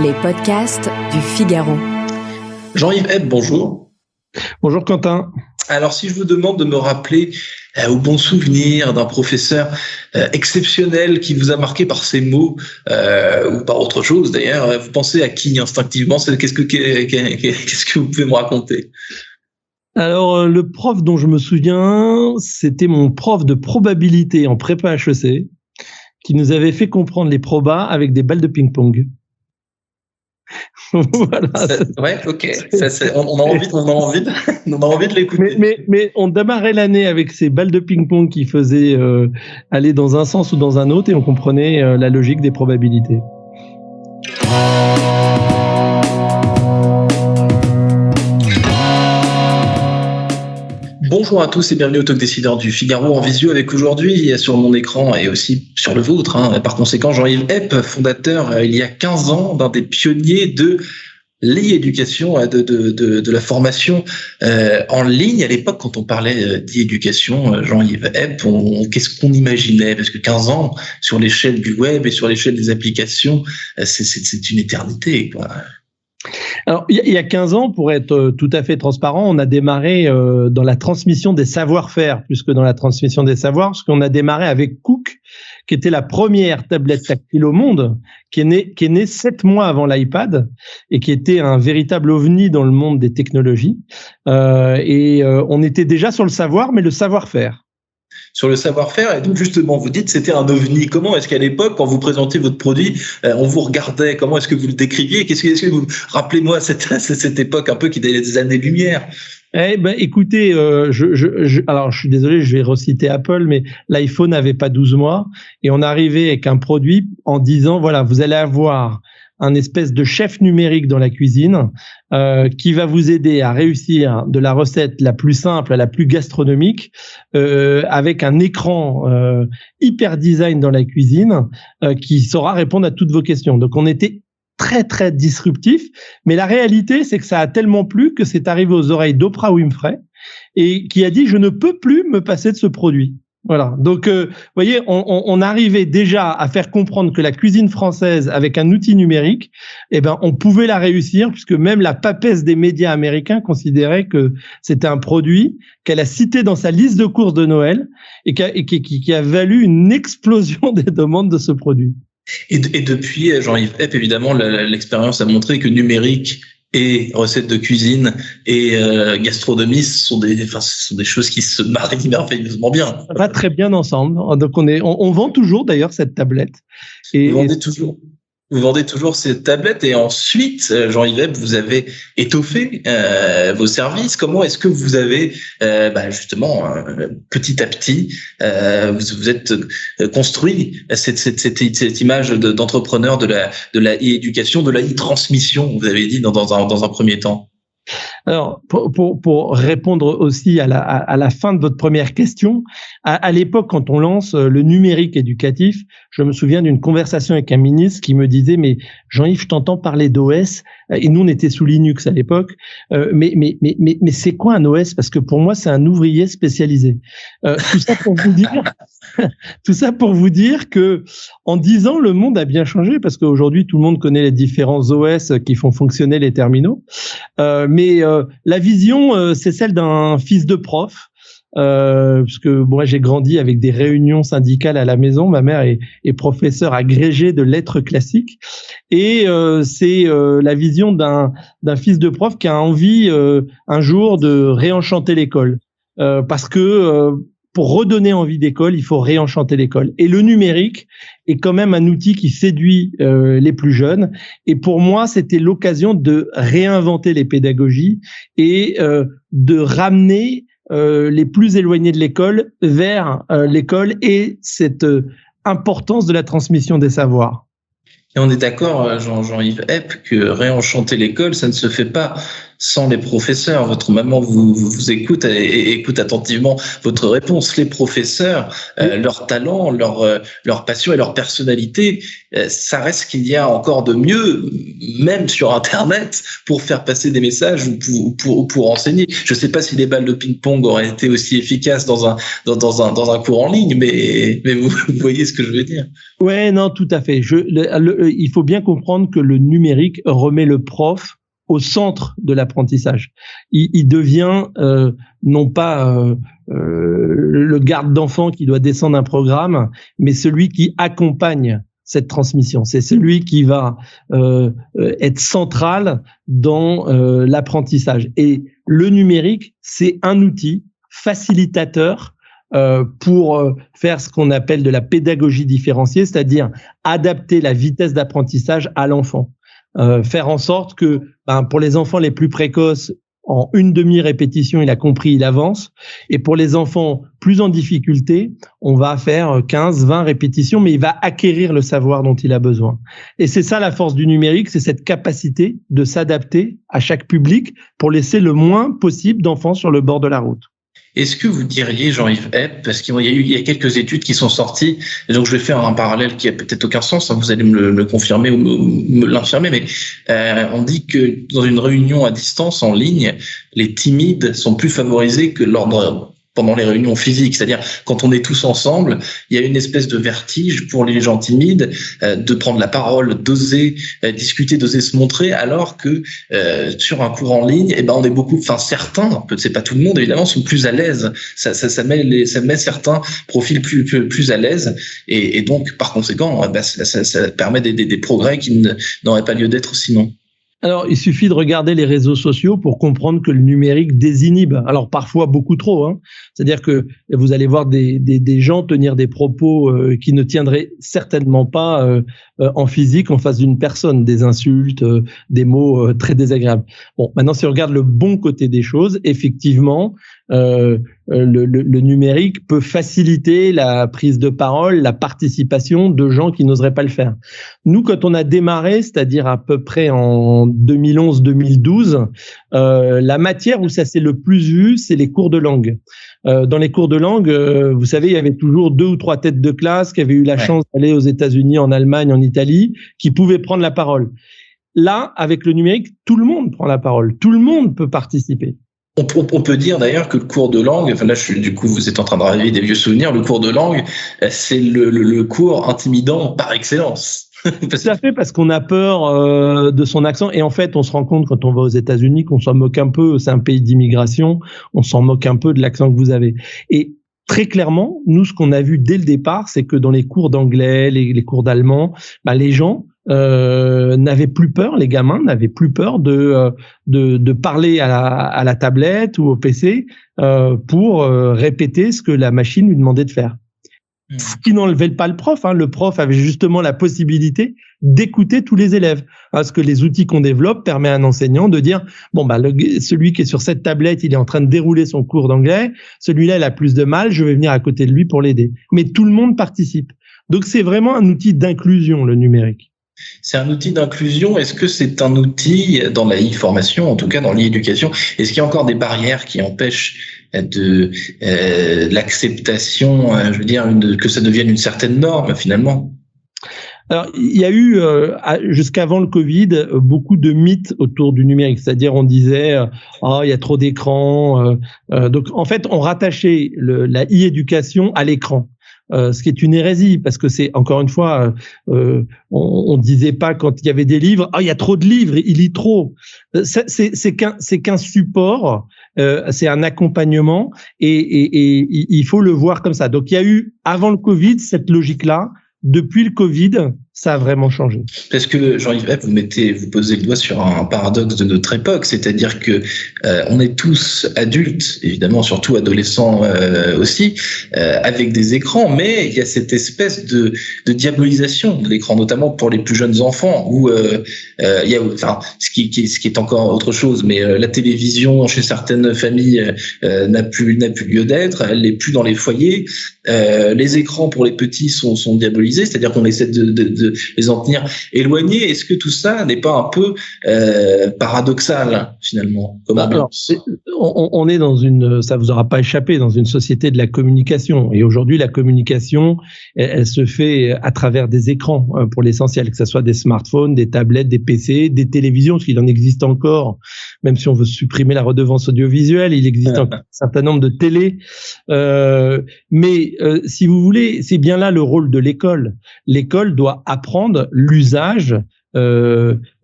Les podcasts du Figaro. Jean-Yves Epp, bonjour. Bonjour Quentin. Alors, si je vous demande de me rappeler au bon souvenir d'un professeur exceptionnel qui vous a marqué par ses mots ou par autre chose d'ailleurs, vous pensez à qui instinctivement? Qu'est-ce que vous pouvez me raconter? Alors, le prof dont je me souviens, c'était mon prof de probabilité en prépa HEC qui nous avait fait comprendre les probas avec des balles de ping-pong. Voilà. Ouais, ok. On a envie de l'écouter. Mais on démarrait l'année avec ces balles de ping-pong qui faisaient aller dans un sens ou dans un autre et on comprenait la logique des probabilités. Bonjour à tous et bienvenue au Talk Décideur du Figaro en visio avec aujourd'hui sur mon écran et aussi sur le vôtre. Par conséquent, Jean-Yves Epp, fondateur il y a 15 ans d'un des pionniers de l'e-éducation, de la formation en ligne. À l'époque, quand on parlait d'e-éducation, Jean-Yves Epp, qu'est-ce qu'on imaginait? Parce que 15 ans sur l'échelle du web et sur l'échelle des applications, c'est une éternité, quoi. Alors, il y a 15 ans, pour être tout à fait transparent, on a démarré dans la transmission des savoir-faire plus que dans la transmission des savoirs, parce qu'on a démarré avec Cook, qui était la première tablette tactile au monde, qui est née 7 mois avant l'iPad et qui était un véritable ovni dans le monde des technologies. On était déjà sur le savoir, mais le savoir-faire. Sur le savoir-faire, et donc justement, vous dites c'était un ovni. Comment est-ce qu'à l'époque, quand vous présentiez votre produit, on vous regardait? Comment est-ce que vous le décriviez? Est-ce que vous rappelez-moi cette époque un peu qui était des années-lumière? Écoutez, alors je suis désolé, je vais reciter Apple, mais l'iPhone n'avait pas 12 mois et on arrivait avec un produit en disant voilà, vous allez avoir un espèce de chef numérique dans la cuisine qui va vous aider à réussir de la recette la plus simple à la plus gastronomique avec un écran hyper design dans la cuisine qui saura répondre à toutes vos questions. Donc on était très très disruptif, mais la réalité c'est que ça a tellement plu que c'est arrivé aux oreilles d'Oprah Winfrey et qui a dit je ne peux plus me passer de ce produit. Voilà. Donc, vous voyez, on arrivait déjà à faire comprendre que la cuisine française, avec un outil numérique, on pouvait la réussir, puisque même la papesse des médias américains considérait que c'était un produit qu'elle a cité dans sa liste de courses de Noël et qui a valu une explosion des demandes de ce produit. Et depuis, Jean-Yves Epp, évidemment, l'expérience a montré que numérique et recettes de cuisine et gastronomie sont des choses qui se marient merveilleusement bien. Ça va très bien ensemble. Donc on vend toujours d'ailleurs cette tablette. Vous vendez toujours ces tablettes et ensuite, Jean-Yves Epp, vous avez étoffé vos services. Comment est-ce que vous avez justement petit à petit vous êtes construit cette image d'entrepreneur de la e-éducation, de la e-transmission, vous avez dit dans un premier temps? Alors, pour répondre aussi à la fin de votre première question, à l'époque, quand on lance le numérique éducatif, je me souviens d'une conversation avec un ministre qui me disait « Mais Jean-Yves, je t'entends parler d'OS, et nous, on était sous Linux à l'époque, mais c'est quoi un OS? Parce que pour moi, c'est un ouvrier spécialisé. » Tout ça pour vous dire que en 10 ans, le monde a bien changé parce qu'aujourd'hui, tout le monde connaît les différents OS qui font fonctionner les terminaux. Mais la vision, c'est celle d'un fils de prof, parce que moi j'ai grandi avec des réunions syndicales à la maison. Ma mère est professeure agrégée de lettres classiques, et c'est la vision d'un fils de prof qui a envie un jour de réenchanter l'école, parce que pour redonner envie d'école, il faut réenchanter l'école. Et le numérique est quand même un outil qui séduit les plus jeunes. Et pour moi, c'était l'occasion de réinventer les pédagogies et de ramener les plus éloignés de l'école vers l'école et cette importance de la transmission des savoirs. Et on est d'accord, Jean-Yves Epp, que réenchanter l'école, ça ne se fait pas sans les professeurs. Votre maman vous écoute et écoute attentivement votre réponse. Les professeurs, leur talent, leur passion et leur personnalité, ça reste qu'il y a encore de mieux, même sur Internet, pour faire passer des messages ou pour enseigner. Je ne sais pas si les balles de ping-pong auraient été aussi efficaces dans un cours en ligne, mais vous voyez ce que je veux dire. Ouais, non, tout à fait. Il faut bien comprendre que le numérique remet le prof au centre de l'apprentissage. Il devient non pas le garde d'enfant qui doit descendre un programme, mais celui qui accompagne cette transmission. C'est celui qui va être central dans l'apprentissage. Et le numérique, c'est un outil facilitateur pour faire ce qu'on appelle de la pédagogie différenciée, c'est-à-dire adapter la vitesse d'apprentissage à l'enfant. Faire en sorte que pour les enfants les plus précoces, en une demi-répétition, il a compris, il avance. Et pour les enfants plus en difficulté, on va faire 15, 20 répétitions, mais il va acquérir le savoir dont il a besoin. Et c'est ça la force du numérique, c'est cette capacité de s'adapter à chaque public pour laisser le moins possible d'enfants sur le bord de la route. Est-ce que vous diriez, Jean-Yves Epp, parce qu'il y a quelques études qui sont sorties, et donc je vais faire un parallèle qui a peut-être aucun sens, vous allez me le confirmer ou me l'infirmer, mais on dit que dans une réunion à distance en ligne, les timides sont plus favorisés que pendant les réunions physiques, c'est-à-dire quand on est tous ensemble, il y a une espèce de vertige pour les gens timides de prendre la parole, d'oser discuter, d'oser se montrer, alors que sur un cours en ligne, on est certains, c'est pas tout le monde évidemment, sont plus à l'aise. Ça met certains profils plus à l'aise, et donc par conséquent, ça permet des progrès qui n'auraient pas lieu d'être sinon. Alors, il suffit de regarder les réseaux sociaux pour comprendre que le numérique désinhibe. Alors, parfois, beaucoup trop. C'est-à-dire que vous allez voir des gens tenir des propos qui ne tiendraient certainement pas en physique en face d'une personne. Des insultes, des mots très désagréables. Bon, maintenant, si on regarde le bon côté des choses, effectivement, le numérique peut faciliter la prise de parole, la participation de gens qui n'oseraient pas le faire. Nous, quand on a démarré, c'est-à-dire à peu près en 2011-2012, la matière où ça s'est le plus vu, c'est les cours de langue. Dans les cours de langue, vous savez, il y avait toujours 2 ou 3 têtes de classe qui avaient eu la chance d'aller aux États-Unis, en Allemagne, en Italie, qui pouvaient prendre la parole. Là, avec le numérique, tout le monde prend la parole, tout le monde peut participer. On peut dire d'ailleurs que le cours de langue, vous êtes en train de raviver des vieux souvenirs, le cours de langue, c'est le cours intimidant par excellence. Tout à fait, parce qu'on a peur de son accent. Et en fait, on se rend compte quand on va aux États-Unis qu'on s'en moque un peu. C'est un pays d'immigration. On s'en moque un peu de l'accent que vous avez. Et très clairement, nous, ce qu'on a vu dès le départ, c'est que dans les cours d'anglais, les cours d'allemand, les gens n'avaient plus peur, les gamins n'avaient plus peur de parler à la tablette ou au PC pour répéter ce que la machine lui demandait de faire. Ce qui n'enlevait pas le prof. Le prof avait justement la possibilité d'écouter tous les élèves. Parce que les outils qu'on développe permettent à un enseignant de dire celui qui est sur cette tablette, il est en train de dérouler son cours d'anglais. Celui-là, il a plus de mal. Je vais venir à côté de lui pour l'aider. Mais tout le monde participe. Donc, c'est vraiment un outil d'inclusion, le numérique. C'est un outil d'inclusion. Est-ce que c'est un outil dans la e-formation, en tout cas dans l'e-éducation? Est-ce qu'il y a encore des barrières qui empêchent de l'acceptation, que ça devienne une certaine norme finalement? Alors, il y a eu, jusqu'avant le Covid, beaucoup de mythes autour du numérique. C'est-à-dire, on disait, il y a trop d'écrans. Donc, en fait, on rattachait la e-éducation à l'écran. Ce qui est une hérésie, parce que c'est, encore une fois, on disait pas quand il y avait des livres, il y a trop de livres, il lit trop. C'est qu'un support, c'est un accompagnement, et il faut le voir comme ça. Donc, il y a eu, avant le Covid, cette logique-là. Depuis le Covid, ça a vraiment changé. Parce que, Jean-Yves Epp, vous posez le doigt sur un paradoxe de notre époque, c'est-à-dire que on est tous adultes, évidemment, surtout adolescents aussi, avec des écrans, mais il y a cette espèce de diabolisation de l'écran, notamment pour les plus jeunes enfants, où il y a, ce qui est encore autre chose, mais la télévision chez certaines familles n'a plus lieu d'être, elle n'est plus dans les foyers. Les écrans pour les petits sont diabolisés, c'est-à-dire qu'on essaie de de les en tenir éloignés. Est-ce que tout ça n'est pas un peu paradoxal finalement comme ambiance? On est dans ça vous aura pas échappé, dans une société de la communication. Et aujourd'hui, la communication, elle se fait à travers des écrans pour l'essentiel, que ce soit des smartphones, des tablettes, des PC, des télévisions, parce qu'il en existe encore, même si on veut supprimer la redevance audiovisuelle, il existe encore un certain nombre de télés. Mais si vous voulez, c'est bien là le rôle de l'école. L'école doit apprendre l'usage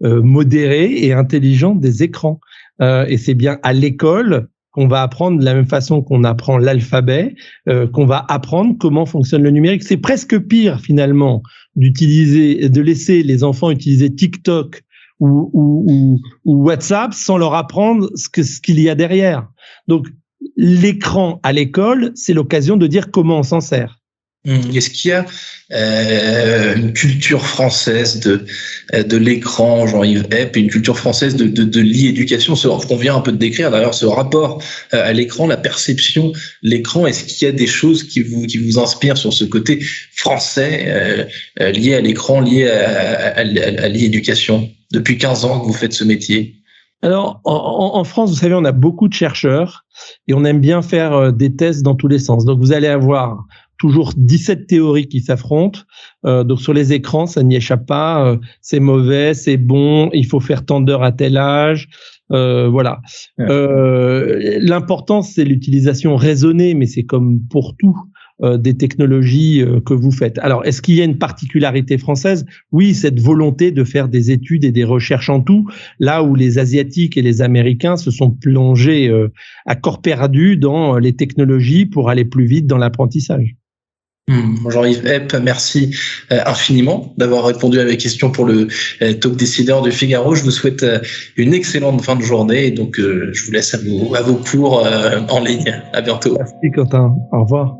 modéré et intelligent des écrans. Et c'est bien à l'école qu'on va apprendre de la même façon qu'on apprend l'alphabet, qu'on va apprendre comment fonctionne le numérique. C'est presque pire finalement de laisser les enfants utiliser TikTok ou WhatsApp sans leur apprendre ce qu'il y a derrière. Donc l'écran à l'école, c'est l'occasion de dire comment on s'en sert. Est-ce qu'il y a une culture française de l'écran, Jean-Yves Hepp, et une culture française de l'e-éducation, ce qu'on vient un peu de décrire d'ailleurs, ce rapport à l'écran, la perception de l'écran? Est-ce qu'il y a des choses qui vous inspirent sur ce côté français lié à l'écran, lié à l'e-éducation? Depuis 15 ans que vous faites ce métier. Alors, en France, vous savez, on a beaucoup de chercheurs et on aime bien faire des tests dans tous les sens. Donc, vous allez avoir toujours 17 théories qui s'affrontent. Donc, sur les écrans, ça n'y échappe pas. C'est mauvais, c'est bon, il faut faire tant d'heures à tel âge. Voilà. L'important, c'est l'utilisation raisonnée, mais c'est comme pour tout. Des technologies que vous faites. Alors, est-ce qu'il y a une particularité française? Oui, cette volonté de faire des études et des recherches en tout, là où les Asiatiques et les Américains se sont plongés à corps perdu dans les technologies pour aller plus vite dans l'apprentissage. Jean-Yves Hepp, merci infiniment d'avoir répondu à mes questions pour le Talk Décideur du Figaro. Je vous souhaite une excellente fin de journée et donc je vous laisse à vos cours en ligne. À bientôt. Merci Quentin. Au revoir.